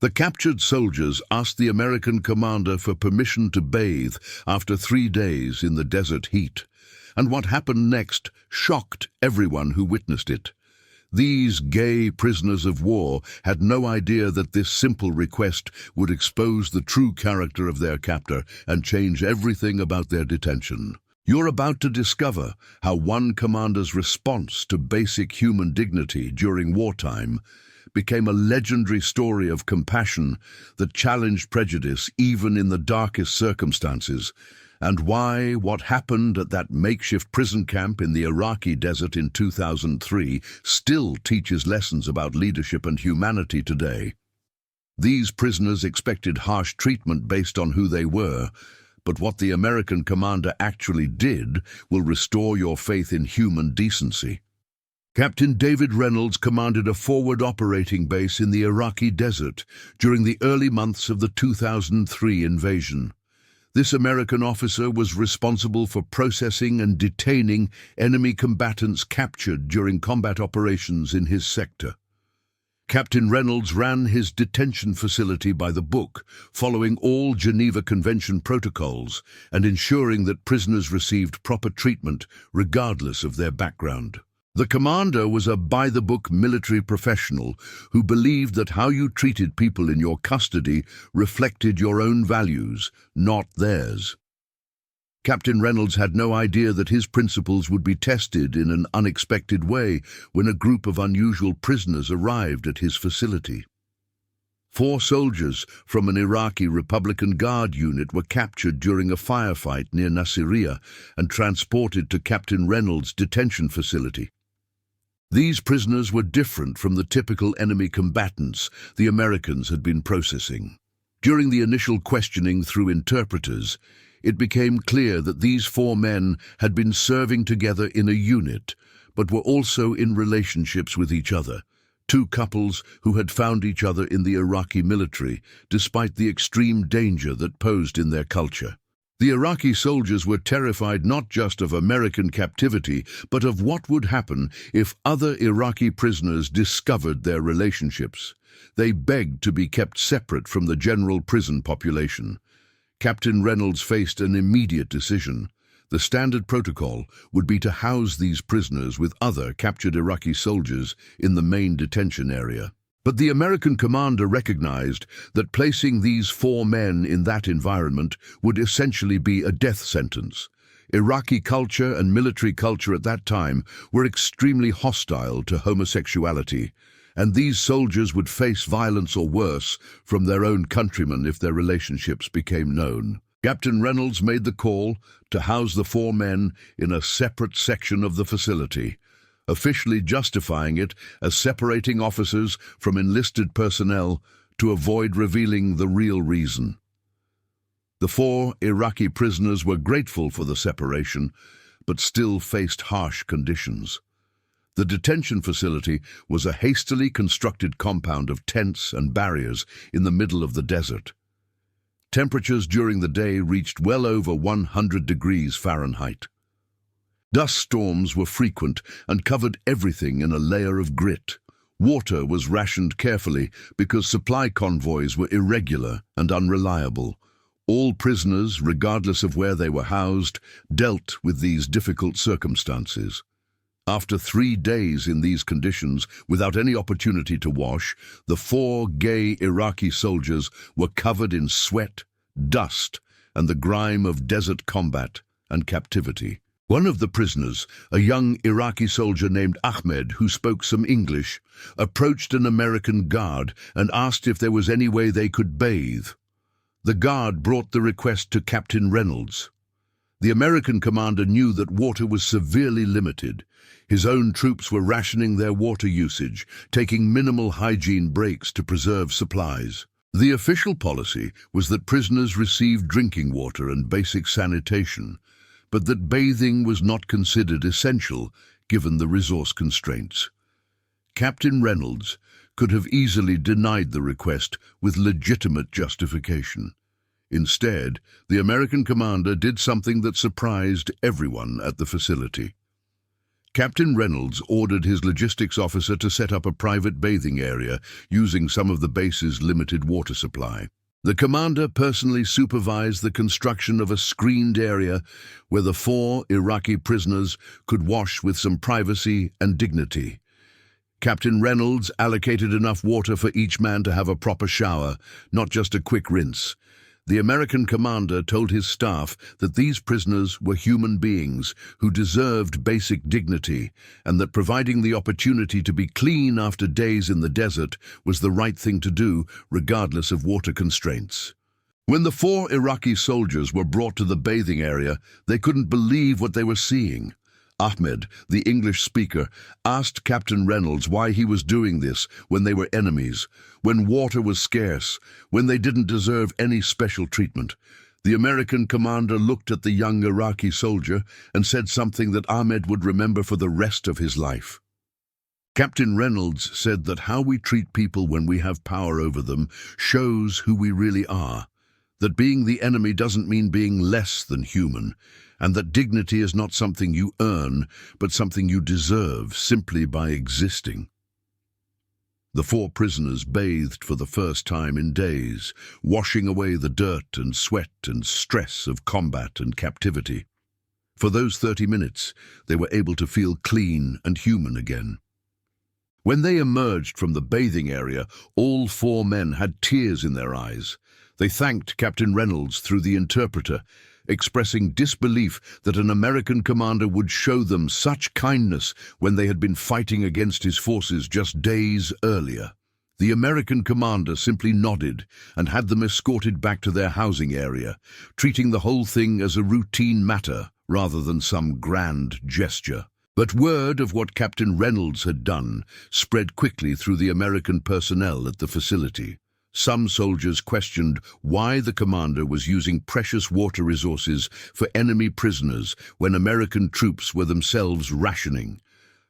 The captured soldiers asked the American commander for permission to bathe after 3 days in the desert heat, and what happened next shocked everyone who witnessed it. These gay prisoners of war had no idea that this simple request would expose the true character of their captor and change everything about their detention. You're about to discover how one commander's response to basic human dignity during wartime became a legendary story of compassion that challenged prejudice even in the darkest circumstances, and why what happened at that makeshift prison camp in the Iraqi desert in 2003 still teaches lessons about leadership and humanity today. These prisoners expected harsh treatment based on who they were, but what the American commander actually did will restore your faith in human decency. Captain David Reynolds commanded a forward operating base in the Iraqi desert during the early months of the 2003 invasion. This American officer was responsible for processing and detaining enemy combatants captured during combat operations in his sector. Captain Reynolds ran his detention facility by the book, following all Geneva Convention protocols and ensuring that prisoners received proper treatment regardless of their background. The commander was a by-the-book military professional who believed that how you treated people in your custody reflected your own values, not theirs. Captain Reynolds had no idea that his principles would be tested in an unexpected way when a group of unusual prisoners arrived at his facility. 4 soldiers from an Iraqi Republican Guard unit were captured during a firefight near Nasiriyah and transported to Captain Reynolds' detention facility. These prisoners were different from the typical enemy combatants the Americans had been processing. During the initial questioning through interpreters, it became clear that these 4 men had been serving together in a unit, but were also in relationships with each other, 2 couples who had found each other in the Iraqi military, despite the extreme danger that posed in their culture. The Iraqi soldiers were terrified not just of American captivity, but of what would happen if other Iraqi prisoners discovered their relationships. They begged to be kept separate from the general prison population. Captain Reynolds faced an immediate decision. The standard protocol would be to house these prisoners with other captured Iraqi soldiers in the main detention area. But the American commander recognized that placing these 4 men in that environment would essentially be a death sentence. Iraqi culture and military culture at that time were extremely hostile to homosexuality, and these soldiers would face violence or worse from their own countrymen if their relationships became known. Captain Reynolds made the call to house the 4 men in a separate section of the facility, officially justifying it as separating officers from enlisted personnel to avoid revealing the real reason. The 4 Iraqi prisoners were grateful for the separation, but still faced harsh conditions. The detention facility was a hastily constructed compound of tents and barriers in the middle of the desert. Temperatures during the day reached well over 100 degrees Fahrenheit. Dust storms were frequent and covered everything in a layer of grit. Water was rationed carefully because supply convoys were irregular and unreliable. All prisoners, regardless of where they were housed, dealt with these difficult circumstances. After 3 days in these conditions, without any opportunity to wash, the 4 gay Iraqi soldiers were covered in sweat, dust, and the grime of desert combat and captivity. One of the prisoners, a young Iraqi soldier named Ahmed who spoke some English, approached an American guard and asked if there was any way they could bathe. The guard brought the request to Captain Reynolds. The American commander knew that water was severely limited. His own troops were rationing their water usage, taking minimal hygiene breaks to preserve supplies. The official policy was that prisoners received drinking water and basic sanitation, but that bathing was not considered essential given the resource constraints. Captain Reynolds could have easily denied the request with legitimate justification. Instead, the American commander did something that surprised everyone at the facility. Captain Reynolds ordered his logistics officer to set up a private bathing area using some of the base's limited water supply. The commander personally supervised the construction of a screened area where the 4 Iraqi prisoners could wash with some privacy and dignity. Captain Reynolds allocated enough water for each man to have a proper shower, not just a quick rinse. The American commander told his staff that these prisoners were human beings who deserved basic dignity, and that providing the opportunity to be clean after days in the desert was the right thing to do, regardless of water constraints. When the 4 Iraqi soldiers were brought to the bathing area, they couldn't believe what they were seeing. Ahmed, the English speaker, asked Captain Reynolds why he was doing this when they were enemies, when water was scarce, when they didn't deserve any special treatment. The American commander looked at the young Iraqi soldier and said something that Ahmed would remember for the rest of his life. Captain Reynolds said that how we treat people when we have power over them shows who we really are, that being the enemy doesn't mean being less than human, and that dignity is not something you earn, but something you deserve simply by existing. The 4 prisoners bathed for the first time in days, washing away the dirt and sweat and stress of combat and captivity. For those 30 minutes, they were able to feel clean and human again. When they emerged from the bathing area, all 4 men had tears in their eyes. They thanked Captain Reynolds through the interpreter, expressing disbelief that an American commander would show them such kindness when they had been fighting against his forces just days earlier. The American commander simply nodded and had them escorted back to their housing area, treating the whole thing as a routine matter rather than some grand gesture. But word of what Captain Reynolds had done spread quickly through the American personnel at the facility. Some soldiers questioned why the commander was using precious water resources for enemy prisoners when American troops were themselves rationing.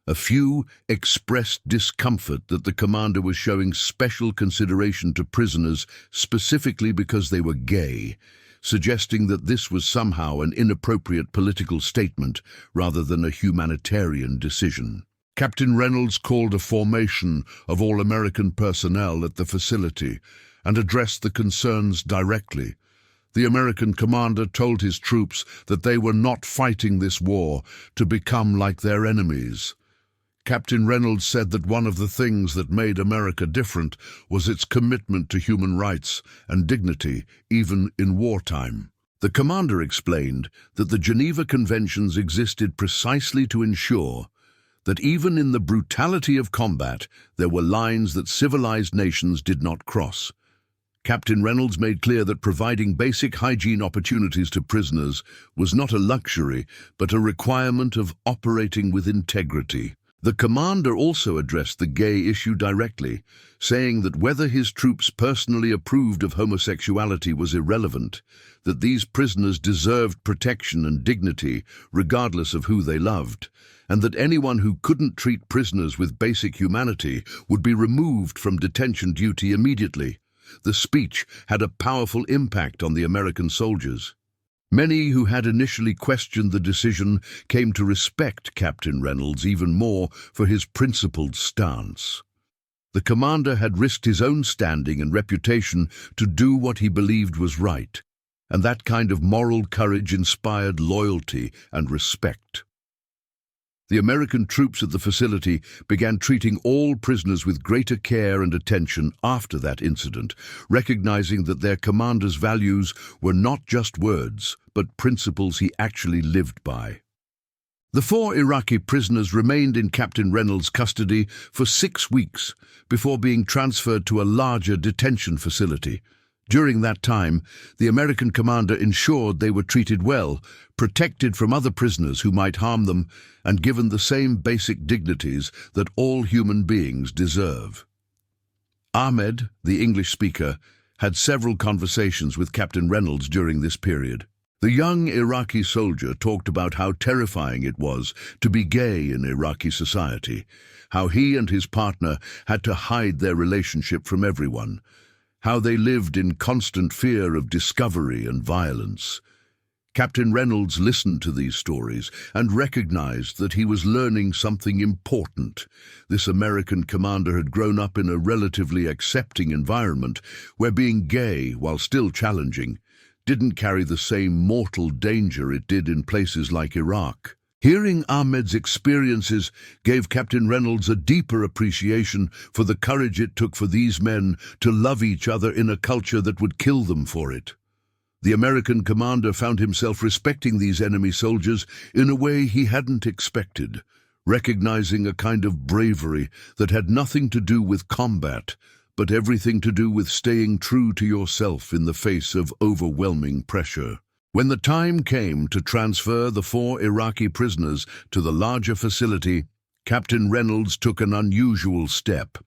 A few expressed discomfort that the commander was showing special consideration to prisoners specifically because they were gay, suggesting that this was somehow an inappropriate political statement rather than a humanitarian decision. Captain Reynolds called a formation of all American personnel at the facility and addressed the concerns directly. The American commander told his troops that they were not fighting this war to become like their enemies. Captain Reynolds said that one of the things that made America different was its commitment to human rights and dignity, even in wartime. The commander explained that the Geneva Conventions existed precisely to ensure that even in the brutality of combat, there were lines that civilized nations did not cross. Captain Reynolds made clear that providing basic hygiene opportunities to prisoners was not a luxury, but a requirement of operating with integrity. The commander also addressed the gay issue directly, saying that whether his troops personally approved of homosexuality was irrelevant, that these prisoners deserved protection and dignity regardless of who they loved, and that anyone who couldn't treat prisoners with basic humanity would be removed from detention duty immediately. The speech had a powerful impact on the American soldiers. Many who had initially questioned the decision came to respect Captain Reynolds even more for his principled stance. The commander had risked his own standing and reputation to do what he believed was right, and that kind of moral courage inspired loyalty and respect. The American troops at the facility began treating all prisoners with greater care and attention after that incident, recognizing that their commander's values were not just words, but principles he actually lived by. The 4 Iraqi prisoners remained in Captain Reynolds' custody for 6 weeks before being transferred to a larger detention facility. During that time, the American commander ensured they were treated well, protected from other prisoners who might harm them, and given the same basic dignities that all human beings deserve. Ahmed, the English speaker, had several conversations with Captain Reynolds during this period. The young Iraqi soldier talked about how terrifying it was to be gay in Iraqi society, how he and his partner had to hide their relationship from everyone, how they lived in constant fear of discovery and violence. Captain Reynolds listened to these stories and recognized that he was learning something important. This American commander had grown up in a relatively accepting environment where being gay, while still challenging, didn't carry the same mortal danger it did in places like Iraq. Hearing Ahmed's experiences gave Captain Reynolds a deeper appreciation for the courage it took for these men to love each other in a culture that would kill them for it. The American commander found himself respecting these enemy soldiers in a way he hadn't expected, recognizing a kind of bravery that had nothing to do with combat, but everything to do with staying true to yourself in the face of overwhelming pressure. When the time came to transfer the 4 Iraqi prisoners to the larger facility, Captain Reynolds took an unusual step.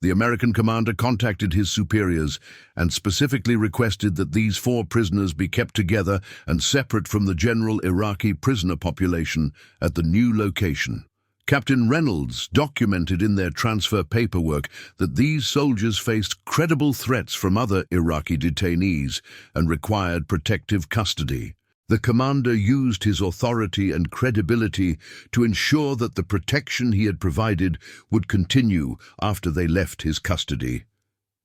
The American commander contacted his superiors and specifically requested that these 4 prisoners be kept together and separate from the general Iraqi prisoner population at the new location. Captain Reynolds documented in their transfer paperwork that these soldiers faced credible threats from other Iraqi detainees and required protective custody. The commander used his authority and credibility to ensure that the protection he had provided would continue after they left his custody.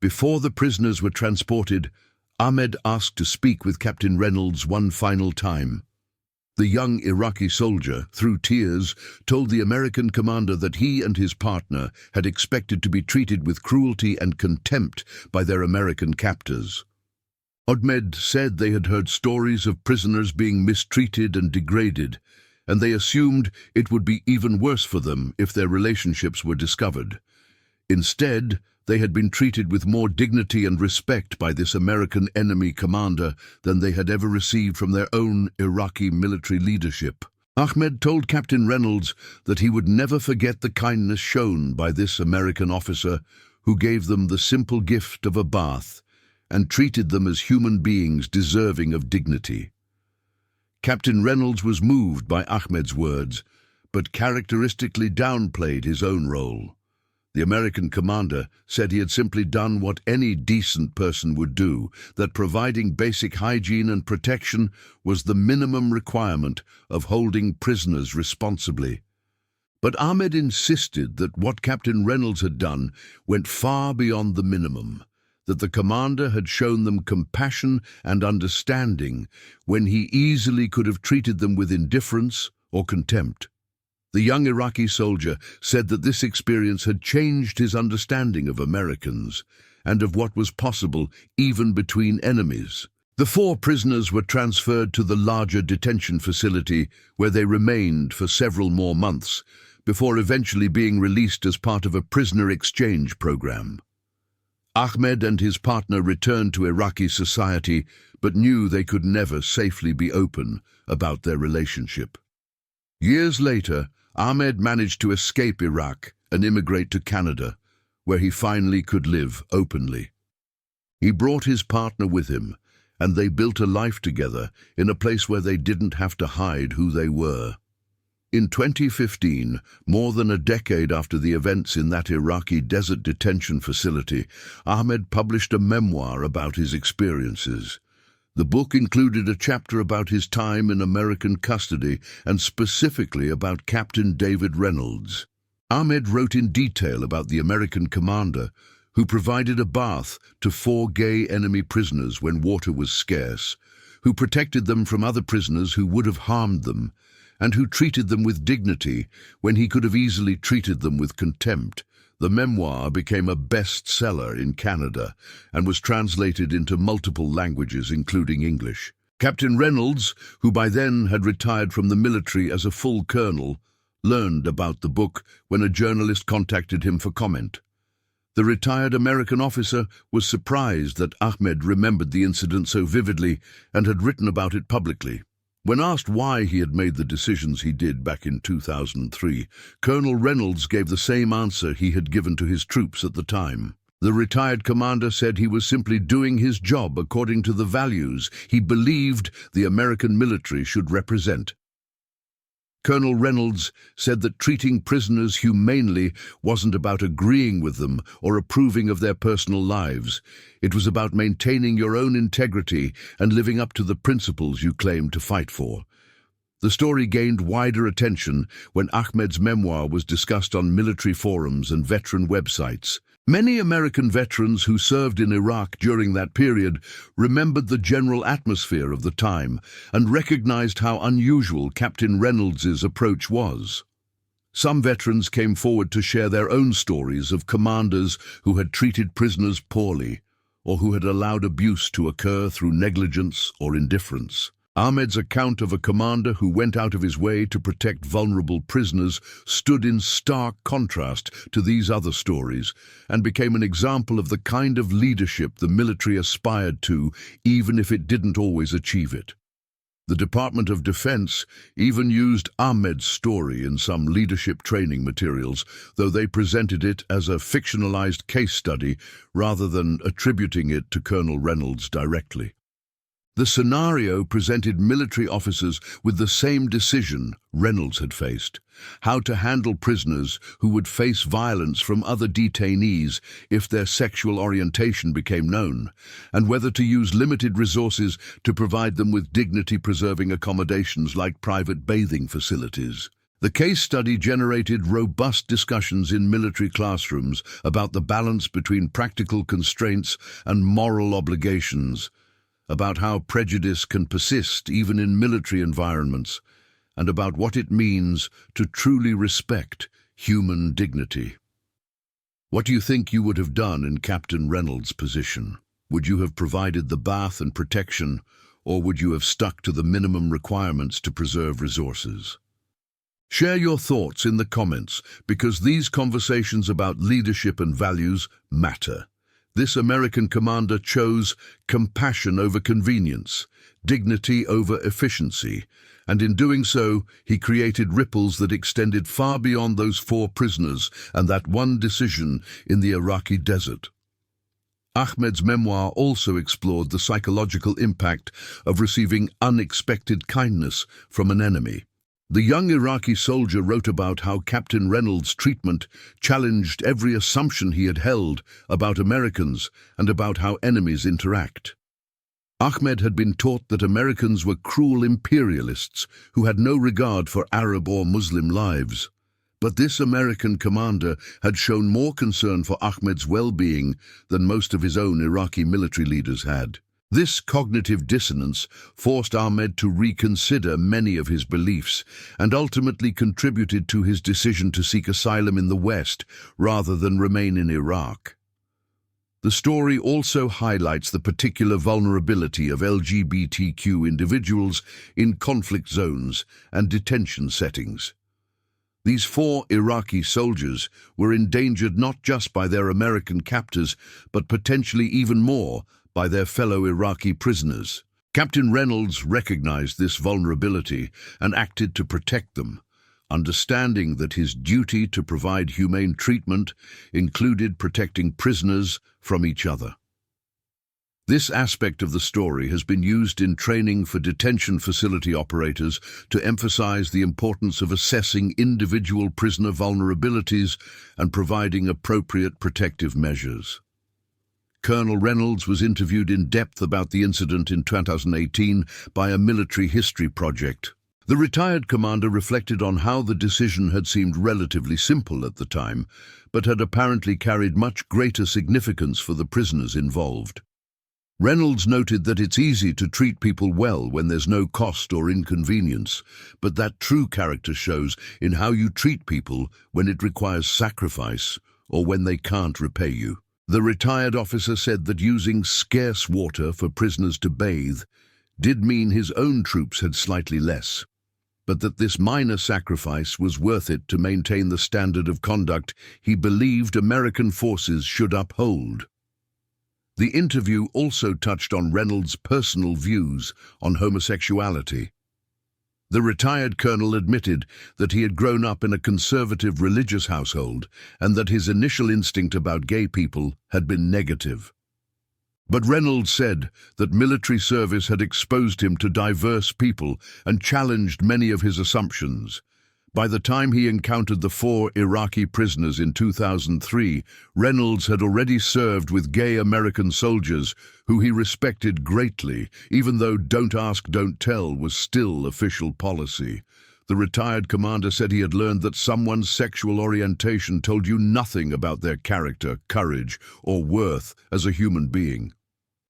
Before the prisoners were transported, Ahmed asked to speak with Captain Reynolds one final time. The young Iraqi soldier, through tears, told the American commander that he and his partner had expected to be treated with cruelty and contempt by their American captors. Ahmed said they had heard stories of prisoners being mistreated and degraded, and they assumed it would be even worse for them if their relationships were discovered. Instead, they had been treated with more dignity and respect by this American enemy commander than they had ever received from their own Iraqi military leadership. Ahmed told Captain Reynolds that he would never forget the kindness shown by this American officer who gave them the simple gift of a bath and treated them as human beings deserving of dignity. Captain Reynolds was moved by Ahmed's words, but characteristically downplayed his own role. The American commander said he had simply done what any decent person would do, that providing basic hygiene and protection was the minimum requirement of holding prisoners responsibly. But Ahmed insisted that what Captain Reynolds had done went far beyond the minimum, that the commander had shown them compassion and understanding when he easily could have treated them with indifference or contempt. The young Iraqi soldier said that this experience had changed his understanding of Americans and of what was possible even between enemies. The 4 prisoners were transferred to the larger detention facility where they remained for several more months before eventually being released as part of a prisoner exchange program. Ahmed and his partner returned to Iraqi society but knew they could never safely be open about their relationship. Years later, Ahmed managed to escape Iraq and immigrate to Canada, where he finally could live openly. He brought his partner with him, and they built a life together in a place where they didn't have to hide who they were. In 2015, more than a decade after the events in that Iraqi desert detention facility, Ahmed published a memoir about his experiences. The book included a chapter about his time in American custody and specifically about Captain David Reynolds. Ahmed wrote in detail about the American commander who provided a bath to 4 gay enemy prisoners when water was scarce, who protected them from other prisoners who would have harmed them, and who treated them with dignity when he could have easily treated them with contempt. The memoir became a bestseller in Canada and was translated into multiple languages, including English. Captain Reynolds, who by then had retired from the military as a full colonel, learned about the book when a journalist contacted him for comment. The retired American officer was surprised that Ahmed remembered the incident so vividly and had written about it publicly. When asked why he had made the decisions he did back in 2003, Colonel Reynolds gave the same answer he had given to his troops at the time. The retired commander said he was simply doing his job according to the values he believed the American military should represent. Colonel Reynolds said that treating prisoners humanely wasn't about agreeing with them or approving of their personal lives. It was about maintaining your own integrity and living up to the principles you claim to fight for. The story gained wider attention when Ahmed's memoir was discussed on military forums and veteran websites. Many American veterans who served in Iraq during that period remembered the general atmosphere of the time and recognized how unusual Captain Reynolds's approach was. Some veterans came forward to share their own stories of commanders who had treated prisoners poorly or who had allowed abuse to occur through negligence or indifference. Ahmed's account of a commander who went out of his way to protect vulnerable prisoners stood in stark contrast to these other stories and became an example of the kind of leadership the military aspired to, even if it didn't always achieve it. The Department of Defense even used Ahmed's story in some leadership training materials, though they presented it as a fictionalized case study rather than attributing it to Colonel Reynolds directly. The scenario presented military officers with the same decision Reynolds had faced: how to handle prisoners who would face violence from other detainees if their sexual orientation became known, and whether to use limited resources to provide them with dignity-preserving accommodations like private bathing facilities. The case study generated robust discussions in military classrooms about the balance between practical constraints and moral obligations, about how prejudice can persist even in military environments, and about what it means to truly respect human dignity. What do you think you would have done in Captain Reynolds' position? Would you have provided the bath and protection, or would you have stuck to the minimum requirements to preserve resources? Share your thoughts in the comments, because these conversations about leadership and values matter. This American commander chose compassion over convenience, dignity over efficiency, and in doing so, he created ripples that extended far beyond those 4 prisoners and that one decision in the Iraqi desert. Ahmed's memoir also explored the psychological impact of receiving unexpected kindness from an enemy. The young Iraqi soldier wrote about how Captain Reynolds' treatment challenged every assumption he had held about Americans and about how enemies interact. Ahmed had been taught that Americans were cruel imperialists who had no regard for Arab or Muslim lives. But this American commander had shown more concern for Ahmed's well-being than most of his own Iraqi military leaders had. This cognitive dissonance forced Ahmed to reconsider many of his beliefs and ultimately contributed to his decision to seek asylum in the West rather than remain in Iraq. The story also highlights the particular vulnerability of LGBTQ individuals in conflict zones and detention settings. These 4 Iraqi soldiers were endangered not just by their American captors, but potentially even more by their fellow Iraqi prisoners. Captain Reynolds recognized this vulnerability and acted to protect them, understanding that his duty to provide humane treatment included protecting prisoners from each other. This aspect of the story has been used in training for detention facility operators to emphasize the importance of assessing individual prisoner vulnerabilities and providing appropriate protective measures. Colonel Reynolds was interviewed in depth about the incident in 2018 by a military history project. The retired commander reflected on how the decision had seemed relatively simple at the time, but had apparently carried much greater significance for the prisoners involved. Reynolds noted that it's easy to treat people well when there's no cost or inconvenience, but that true character shows in how you treat people when it requires sacrifice or when they can't repay you. The retired officer said that using scarce water for prisoners to bathe did mean his own troops had slightly less, but that this minor sacrifice was worth it to maintain the standard of conduct he believed American forces should uphold. The interview also touched on Reynolds' personal views on homosexuality. The retired colonel admitted that he had grown up in a conservative religious household and that his initial instinct about gay people had been negative. But Reynolds said that military service had exposed him to diverse people and challenged many of his assumptions. By the time he encountered the 4 Iraqi prisoners in 2003, Reynolds had already served with gay American soldiers who he respected greatly, even though "don't ask, don't tell" was still official policy. The retired commander said he had learned that someone's sexual orientation told you nothing about their character, courage, or worth as a human being.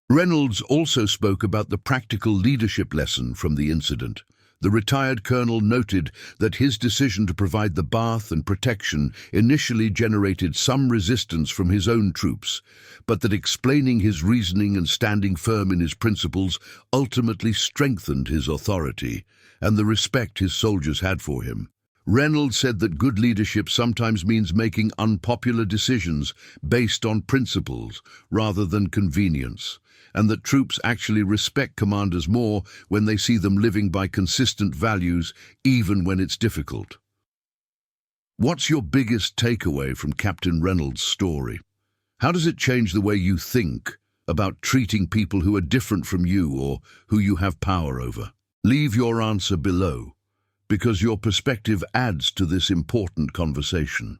Reynolds also spoke about the practical leadership lesson from the incident. The retired colonel noted that his decision to provide the bath and protection initially generated some resistance from his own troops, but that explaining his reasoning and standing firm in his principles ultimately strengthened his authority and the respect his soldiers had for him. Reynolds said that good leadership sometimes means making unpopular decisions based on principles rather than convenience, and that troops actually respect commanders more when they see them living by consistent values, even when it's difficult. What's your biggest takeaway from Captain Reynolds' story? How does it change the way you think about treating people who are different from you or who you have power over? Leave your answer below, because your perspective adds to this important conversation.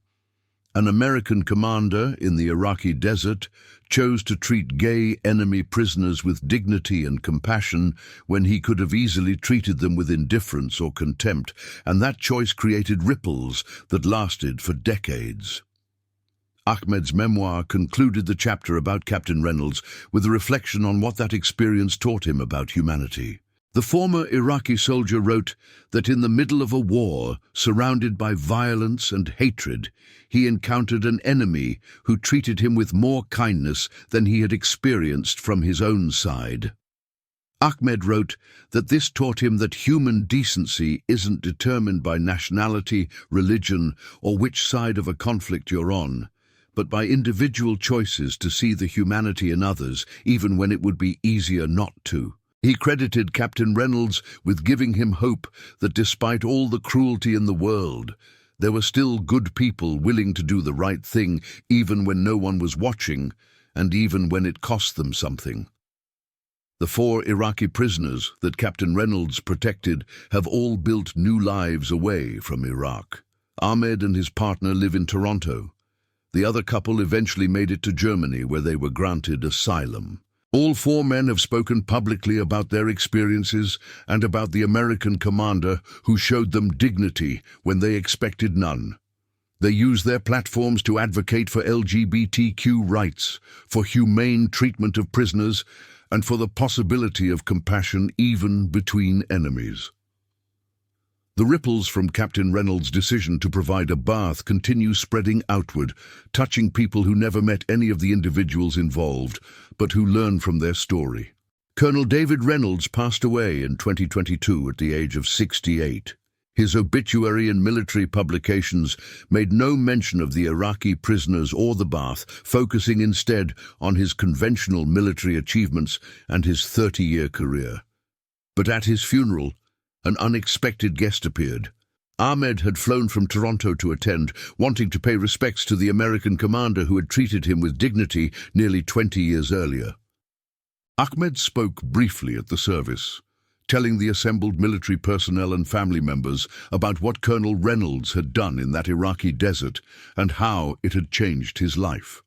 An American commander in the Iraqi desert chose to treat gay enemy prisoners with dignity and compassion when he could have easily treated them with indifference or contempt, and that choice created ripples that lasted for decades. Ahmed's memoir concluded the chapter about Captain Reynolds with a reflection on what that experience taught him about humanity. The former Iraqi soldier wrote that in the middle of a war, surrounded by violence and hatred, he encountered an enemy who treated him with more kindness than he had experienced from his own side. Ahmed wrote that this taught him that human decency isn't determined by nationality, religion, or which side of a conflict you're on, but by individual choices to see the humanity in others, even when it would be easier not to. He credited Captain Reynolds with giving him hope that despite all the cruelty in the world, there were still good people willing to do the right thing even when no one was watching and even when it cost them something. The 4 Iraqi prisoners that Captain Reynolds protected have all built new lives away from Iraq. Ahmed and his partner live in Toronto. The other couple eventually made it to Germany, where they were granted asylum. All 4 men have spoken publicly about their experiences and about the American commander who showed them dignity when they expected none. They use their platforms to advocate for LGBTQ rights, for humane treatment of prisoners, and for the possibility of compassion even between enemies. The ripples from Captain Reynolds' decision to provide a bath continue spreading outward, touching people who never met any of the individuals involved, but who learn from their story. Colonel David Reynolds passed away in 2022 at the age of 68. His obituary in military publications made no mention of the Iraqi prisoners or the bath, focusing instead on his conventional military achievements and his 30-year career. But at his funeral, an unexpected guest appeared. Ahmed had flown from Toronto to attend, wanting to pay respects to the American commander who had treated him with dignity nearly 20 years earlier. Ahmed spoke briefly at the service, telling the assembled military personnel and family members about what Colonel Reynolds had done in that Iraqi desert and how it had changed his life.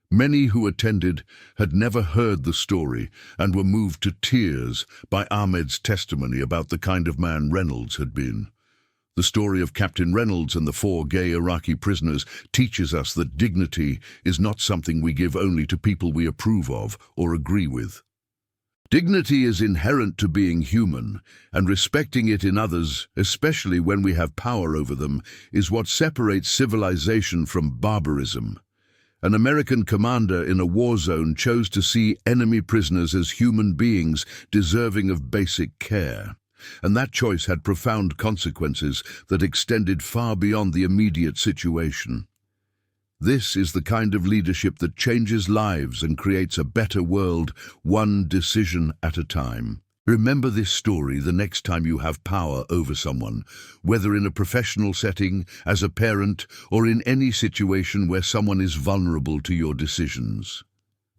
Many who attended had never heard the story and were moved to tears by Ahmed's testimony about the kind of man Reynolds had been. The story of Captain Reynolds and the 4 gay Iraqi prisoners teaches us that dignity is not something we give only to people we approve of or agree with. Dignity is inherent to being human, and respecting it in others, especially when we have power over them, is what separates civilization from barbarism. An American commander in a war zone chose to see enemy prisoners as human beings deserving of basic care, and that choice had profound consequences that extended far beyond the immediate situation. This is the kind of leadership that changes lives and creates a better world, one decision at a time. Remember this story the next time you have power over someone, whether in a professional setting, as a parent, or in any situation where someone is vulnerable to your decisions.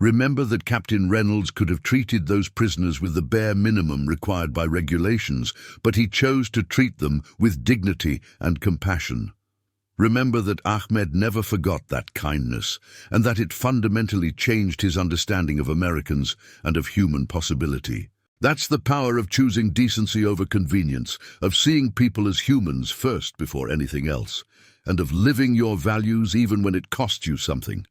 Remember that Captain Reynolds could have treated those prisoners with the bare minimum required by regulations, but he chose to treat them with dignity and compassion. Remember that Ahmed never forgot that kindness, and that it fundamentally changed his understanding of Americans and of human possibility. That's the power of choosing decency over convenience, of seeing people as humans first before anything else, and of living your values even when it costs you something.